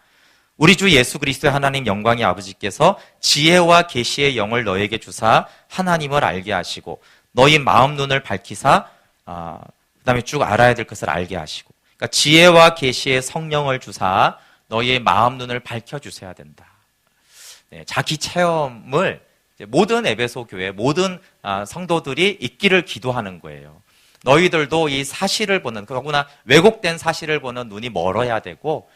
[SPEAKER 3] 우리 주 예수 그리스도의 하나님 영광의 아버지께서 지혜와 계시의 영을 너에게 주사 하나님을 알게 하시고 너희 마음 눈을 밝히사 그다음에 쭉 알아야 될 것을 알게 하시고, 그러니까 지혜와 계시의 성령을 주사 너희의 마음 눈을 밝혀주셔야 된다. 네, 자기 체험을 모든 에베소 교회 모든 성도들이 있기를 기도하는 거예요. 너희들도 이 사실을 보는, 그러나 왜곡된 사실을 보는 눈이 멀어야 되고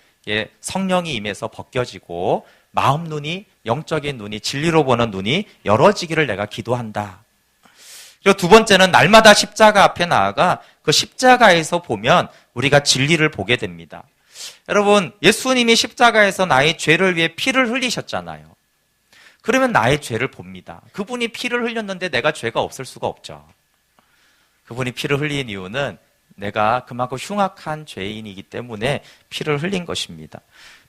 [SPEAKER 3] 성령이 임해서 벗겨지고 마음 눈이, 영적인 눈이, 진리로 보는 눈이 열어지기를 내가 기도한다. 그리고 두 번째는 날마다 십자가 앞에 나아가 그 십자가에서 보면 우리가 진리를 보게 됩니다. 여러분, 예수님이 십자가에서 나의 죄를 위해 피를 흘리셨잖아요. 그러면 나의 죄를 봅니다. 그분이 피를 흘렸는데 내가 죄가 없을 수가 없죠. 그분이 피를 흘린 이유는 내가 그만큼 흉악한 죄인이기 때문에 피를 흘린 것입니다.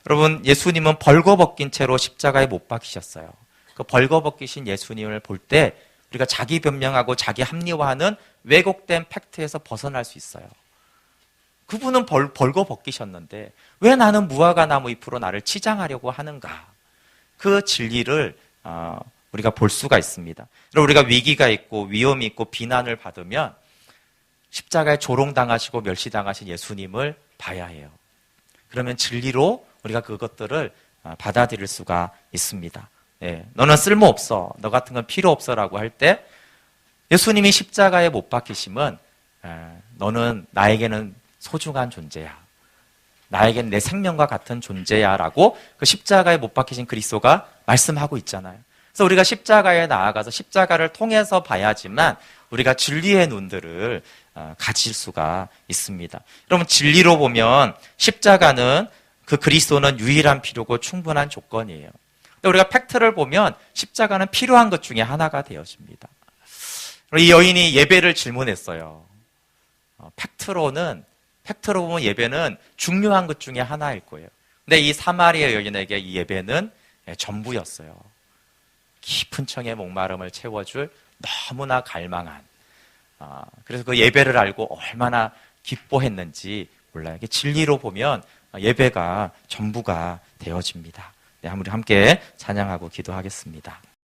[SPEAKER 3] 여러분, 예수님은 벌거벗긴 채로 십자가에 못 박히셨어요. 그 벌거벗기신 예수님을 볼 때 우리가 자기 변명하고 자기 합리화하는 왜곡된 팩트에서 벗어날 수 있어요. 그분은 벌거벗기셨는데 왜 나는 무화과 나무 잎으로 나를 치장하려고 하는가? 그 진리를 우리가 볼 수가 있습니다. 그리고 우리가 위기가 있고 위험이 있고 비난을 받으면 십자가에 조롱당하시고 멸시당하신 예수님을 봐야 해요. 그러면 진리로 우리가 그것들을 받아들일 수가 있습니다. 네, 너는 쓸모없어, 너 같은 건 필요 없어라고 할 때 예수님이 십자가에 못 박히심은 너는 나에게는 소중한 존재야, 나에겐 내 생명과 같은 존재야 라고 그 십자가에 못 박히신 그리스도가 말씀하고 있잖아요. 그래서 우리가 십자가에 나아가서 십자가를 통해서 봐야지만 우리가 진리의 눈들을 가질 수가 있습니다. 여러분, 진리로 보면 십자가는 그 그리스도는 유일한 필요고 충분한 조건이에요. 근데 우리가 팩트를 보면 십자가는 필요한 것 중에 하나가 되어집니다. 이 여인이 예배를 질문했어요. 팩트로 보면 예배는 중요한 것 중에 하나일 거예요. 근데 이 사마리아 여인에게 이 예배는 전부였어요. 깊은 청의 목마름을 채워줄 너무나 갈망한, 그래서 그 예배를 알고 얼마나 기뻐했는지 몰라요. 진리로 보면 예배가 전부가 되어집니다. 네, 우리 함께 찬양하고 기도하겠습니다.